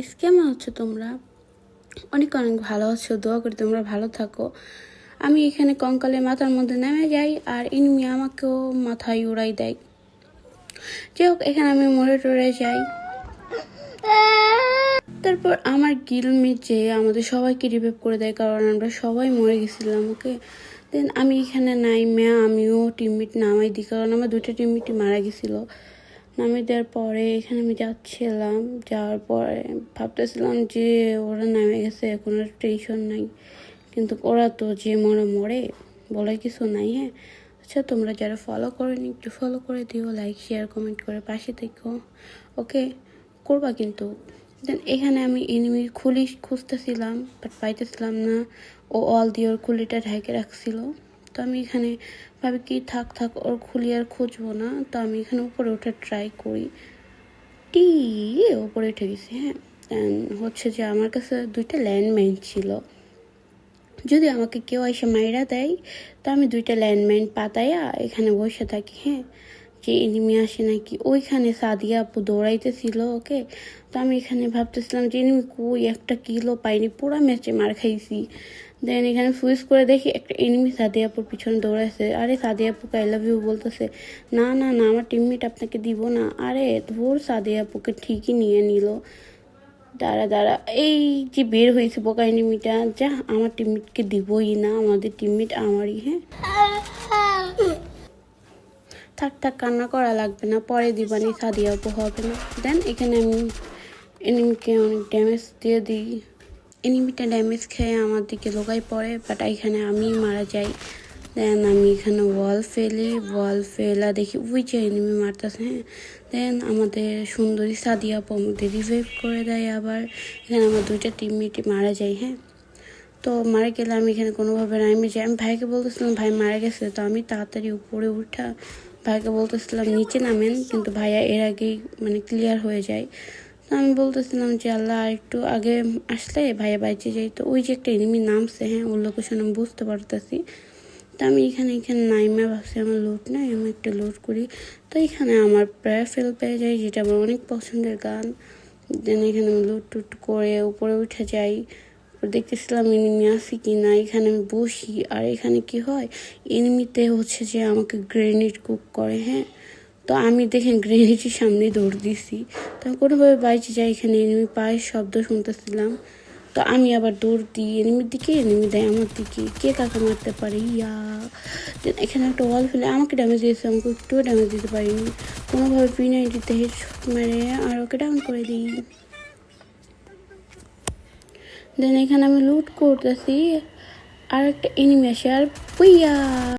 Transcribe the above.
Guys, কেমন আছো তোমরা? অনেক অনেক ভালো আছো, দোয়া করি তোমরা ভালো থাকো। আমি এখানে কঙ্কালে মাথার মধ্যে নেমে যাই আর ইনমি আমাকেও মাথায় উড়াই দেয়। যাই হোক, এখানে আমি মরে টরে যাই। তারপর আমার গিলমি যে আমাদের সবাইকে রিভাইভ করে দেয়, কারণ আমরা সবাই মরে গেছিলাম। ওকে, দেন আমি এখানে আমিও টিমমেট নামাই দিই, কারণ আমার দুটো টিমমেটই মারা গেছিলো। নামিয়ে দেওয়ার পরে এখানে আমি যাচ্ছিলাম, যাওয়ার পরে ভাবতেছিলাম যে ওরা নামে গেছে, এখন আর টেনশন নাই। কিন্তু ওরা তো যে মরে বলার কিছু নাই। হ্যাঁ, আচ্ছা, তোমরা যারা ফলো করেনি একটু ফলো করে দিও, লাইক শেয়ার কমেন্ট করে পাশে থেকো। ওকে, করবা কিন্তু। দেন এখানে আমি এনিমির খুলি খুঁজতেছিলাম, বাট পাইতেছিলাম না। ও অল দিয়ে ওর খুলিটা ঢেকে রাখছিল। তো আমি এখানে ভাবি কি থাক ওর খুলি আর খুঁজবো না। তো আমি এখানে উপরে ওঠা ট্রাই করি, উপরে উঠে গেছি। হ্যাঁ, হচ্ছে যে আমার কাছে দুইটা ল্যান্ডমাইন ছিল। যদি আমাকে কেউ এসে মাইরা দেয় তো আমি দুইটা ল্যান্ডমাইন পাতাইয়া এখানে বসে থাকি। হ্যাঁ, যে এনিমি আসে নাকি। ওইখানে সাদিয়া আপু দৌড়াইতেছিল। ওকে, তো আমি এখানে ভাবতেছিলাম যে এনিমি কই, একটা কিলো পাইনি, পুরো ম্যাচে মার খাইছি। দেন এখানে সুইচ করে দেখি একটা এনিমি সাদিয়া আপুর পিছনে দৌড়াইছে। আরে সাদিয়া আপুকে আই লাভ ইউ বলতেছে। না আমার টিমমেট আপনাকে দিব না। আরে ধর, সাদিয়া আপুকে ঠিকই নিয়ে নিল। দাঁড়া, এই যে বের হয়েছে বোকা এনিমিটা, যা আমার টিমমেটকে দিবই না, আমাদের টিমমেট আমারই। হ্যাঁ, থাক কান্না করা লাগবে না, পরে দিবানি, সাদিয়া আপু হবে না। দেন এখানে আমি এনিমিকে অনেক ড্যামেজ দিয়ে দিই। এনিমিটা ড্যামেজ খেয়ে আমার দিকে লোকাই পড়ে, বাট এখানে আমি মারা যাই। দেন আমি এখানে ওয়াল ফেলা দেখি ওই যে এনিমি মারতেছে। হ্যাঁ, দেন আমাদের সুন্দরী সাদিয়া আপু আমাদের রিভাইভ করে দেয়। আবার এখানে আমার দুইটা টিমমেটই মারা যায়। হ্যাঁ, তো মারা গেলে আমি এখানে কোনোভাবে নামে যাই। আমি ভাইকে বলতেছিলাম ভাই মারা গেছে, তো আমি তাড়াতাড়ি উপরে উঠা ভাইকে বলতেছিলাম নিচে নামেন, কিন্তু ভাইয়া এর আগেই ক্লিয়ার হয়ে যায়। তো আমি বলতেছিলাম যে আল্লাহ, আর একটু আগে আসলে ভাইয়া বাইচে যাই। তো ওই যে একটা এনিমি নামছে, হ্যাঁ, ওর লোকেশন আমি বুঝতে পারতেছি। তো আমি এখানে নাইমে ভাবছি আমার লুট নাই, আমি একটা লুট করি। তো এখানে আমার প্রায় ফেল পেয়ে যায়, যেটা আমার অনেক পছন্দের গান। দেন এখানে আমি লুট টুট করে উপরে উঠে যাই। দেখতেছিলাম এনিমি আসি কি না। এখানে আমি বসি, আর এখানে কি হয়, এনিমিতে হচ্ছে যে আমাকে গ্রেনেড কুক করে। হ্যাঁ, তো আমি দেখেন গ্রেনেডের সামনে দৌড় দিছি। তো কোনোভাবে বাইচে যাই। এখানে এনিমি পায়ের শব্দ শুনতেছিলাম, তো আমি আবার দৌড় দিই এনিমির দিকে, এনিমি দেয় আমার দিকে, কে কাকে মারতে পারে। এখানে একটা ওয়াল ফেলে আমাকে ড্যামেজ দিয়েছে, আমাকে একটুও ড্যামেজ দিতে পারিনি। কোনোভাবে P90 হেডশট মেরে আর ওকে ডাউন করে দিই। দেন এখানে আমি লুট করতেছি, আর একটা এনিমি আসে আর